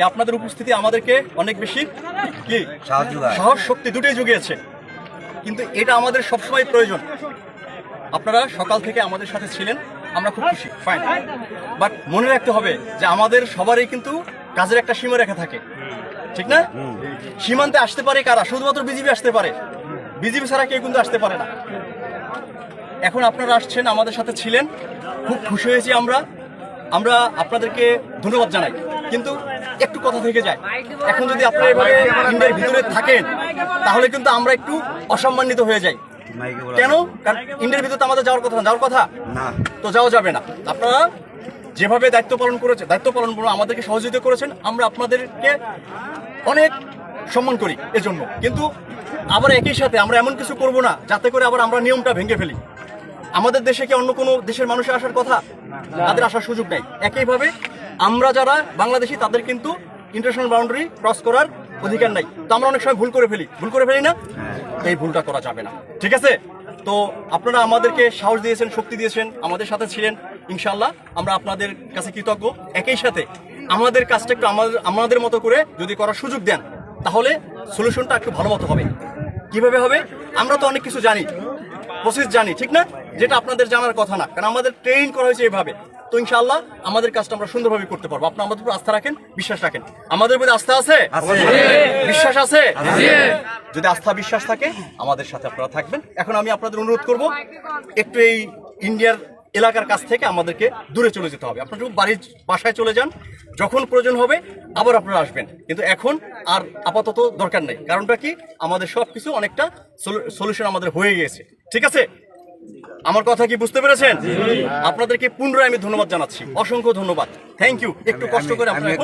এই আপনাদের উপস্থিতি আমাদেরকে অনেক বেশি কি সাহস শক্তি দুটোই জুগিয়েছে, কিন্তু এটা আমাদের সবসময় প্রয়োজন। আপনারা সকাল থেকে আমাদের সাথে ছিলেন, আমরা খুব খুশি, ফাইন, বাট মনে রাখতে হবে যে আমাদের সবারই কিন্তু কাজের একটা সীমারেখা থাকে, ঠিক না? সীমান্তে আসতে পারে কারা? শুধুমাত্র বিজিবি আসতে পারে, বিজিবি ছাড়া কেউ কিন্তু আসতে পারে না। এখন আপনারা আসছেন, আমাদের সাথে ছিলেন, খুব খুশি হয়েছি আমরা আপনাদেরকে ধন্যবাদ জানাই। কিন্তু একটু কথা থেকে যায়, এখন যদি আপনারা এভাবে ইন্ডিয়ার ভিতরে থাকেন তাহলে কিন্তু আমরা একটু অসম্মানিত হয়ে যাই। কেন? কারণ ইন্ডিয়ার ভিতরে তো আমাদের যাওয়ার কথা না, তো যাওয়া যাবে না। আপনারা যেভাবে দায়িত্ব পালন করে আমাদেরকে সহযোগিতা করেছেন, আমরা আপনাদেরকে অনেক সম্মান করি এজন্য। কিন্তু আবার একই সাথে আমরা এমন কিছু করব না যাতে করে আবার আমরা নিয়মটা ভেঙে ফেলি। আমাদের দেশে কি অন্য কোনো দেশের মানুষের আসার কথা? তাদের আসার সুযোগ নেই। একইভাবে আমরা যারা বাংলাদেশি তাদের কিন্তু ইন্টারন্যাশনাল বাউন্ডারি ক্রস করার অধিকার নাই। তো আমরা অনেক সময় ভুল করে ফেলি না? এই ভুলটা করা যাবে না, ঠিক আছে? তো আপনারা আমাদেরকে সাহস দিয়েছেন, শক্তি দিয়েছেন, আমাদের সাথে ছিলেন। ইনশাআল্লাহ আমরা আপনাদের কাছে কৃতজ্ঞ। একই সাথে আমাদের কাজটা একটু আমাদের মতো করে যদি করার সুযোগ দেন তাহলে সলিউশনটা একটু ভালো মতো হবে। কিভাবে হবে? আমরা তো অনেক কিছু জানি, প্রসেস জানি, ঠিক না? যেটা আপনাদের জানার কথা না, কারণ আমাদের ট্রেন করা হয়েছে এইভাবে। তো ইনশাআল্লাহ আমাদের কাজটা আমরা সুন্দরভাবে করতে পারবো। আপনারা আমাদের উপর আস্থা রাখেন, বিশ্বাস রাখেন। আমাদের প্রতি আস্থা আছে, বিশ্বাস আছে? যদি আস্থা বিশ্বাস থাকে আমাদের সাথে আপনারা থাকবেন। এখন আমি আপনাদের অনুরোধ করব, একটু এই ইন্ডিয়ার এলাকার কাছ থেকে আমাদেরকে দূরে চলে যেতে হবে। আপনারা বাসায় চলে যান, যখন প্রয়োজন হবে আবার আপনারা আসবেন, কিন্তু এখন আর আপাতত দরকার নেই। কারণটা কি? আমাদের সবকিছু অনেকটা সলিউশন আমাদের হয়ে গিয়েছে, ঠিক আছে? আমার কথা কি বুঝতে পেরেছেন? আপনাদেরকে পুনরায় আমি ধন্যবাদ জানাচ্ছি, অসংখ্য ধন্যবাদ, থ্যাংক ইউ। একটু কষ্ট করে আপনারা